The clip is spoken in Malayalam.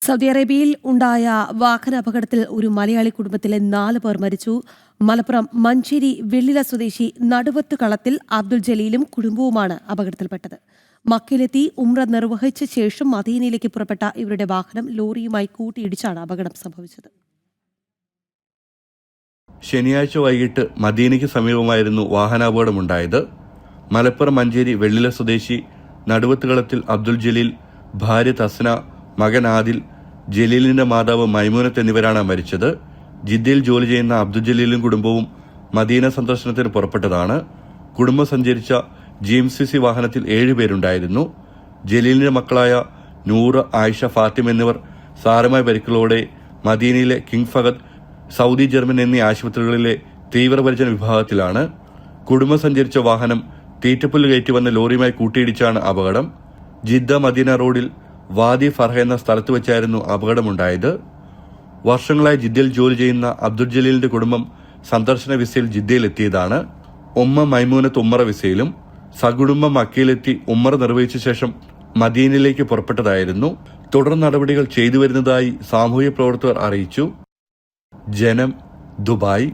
സൗദി അറേബ്യയിൽ ഉണ്ടായ വാഹനാപകടത്തിൽ ഒരു മലയാളി കുടുംബത്തിലെ 4 പേർ മരിച്ചു. മലപ്പുറം മഞ്ചേരി വെള്ളില സ്വദേശി നടുവത്ത് കളത്തിൽ അബ്ദുൽ ജലീലും കുടുംബവുമാണ് അപകടത്തിൽപ്പെട്ടത്. മക്കയിലെത്തി ഉംറ നിർവഹിച്ച ശേഷം മദീനയിലേക്ക് പുറപ്പെട്ട ഇവരുടെ വാഹനം ലോറിയുമായി കൂട്ടിയിടിച്ചാണ് അപകടം സംഭവിച്ചത്. ശനിയാഴ്ച വൈകിട്ട് മദീനയ്ക്ക് സമീപമായിരുന്നു വാഹനാപകടമുണ്ടായത്. മലപ്പുറം മഞ്ചേരി വെള്ളില സ്വദേശി നടുവത്തുകളത്തിൽ അബ്ദുൽ ജലീൽ, ഭാര്യ തസ്ന, മകൻ ആദിൽ, ജലീലിന്റെ മാതാവ് മൈമൂനത്ത് എന്നിവരാണ് മരിച്ചത്. ജിദ്ദയിൽ ജോലി ചെയ്യുന്ന അബ്ദുൽ ജലീലും കുടുംബവും മദീന സന്ദർശനത്തിന് പുറപ്പെട്ടതാണ്. കുടുംബം സഞ്ചരിച്ച GMCC വാഹനത്തിൽ 7 പേരുണ്ടായിരുന്നു. ജലീലിന്റെ മക്കളായ നൂറ്, ആയിഷ, ഫാത്തിമ എന്നിവർ സാരമായ പരിക്കുകളോടെ മദീനയിലെ കിങ് ഫഹദ്, സൗദി, ജർമ്മൻ എന്നീ ആശുപത്രികളിലെ തീവ്രപരിചരണ വിഭാഗത്തിലാണ്. കുടുംബം സഞ്ചരിച്ച വാഹനം തീറ്റപ്പുല്ല് കയറ്റി വന്ന ലോറിയുമായി കൂട്ടിയിടിച്ചാണ് അപകടം. ജിദ്ദ മദീന റോഡിൽ വാദി ഫർഹ എന്ന സ്ഥലത്ത് വെച്ചായിരുന്നു അപകടമുണ്ടായത്. വർഷങ്ങളായി ജിദ്ദയിൽ ജോലി ചെയ്യുന്ന അബ്ദുൽ ജലീലിന്റെ കുടുംബം സന്ദർശന വിസയിൽ ജിദ്ദയിൽ എത്തിയതാണ്. ഉമ്മ മൈമൂനത്ത് ഉമ്മറ വിസയിലും. സകുടുംബം മക്കയിലെത്തി ഉമ്മറ നിർവഹിച്ച ശേഷം മദീനയിലേക്ക് പുറപ്പെട്ടതായിരുന്നു. തുടർ നടപടികൾ ചെയ്തു വരുന്നതായി സാമൂഹ്യ പ്രവർത്തകർ അറിയിച്ചു. ജനം, ദുബായ്.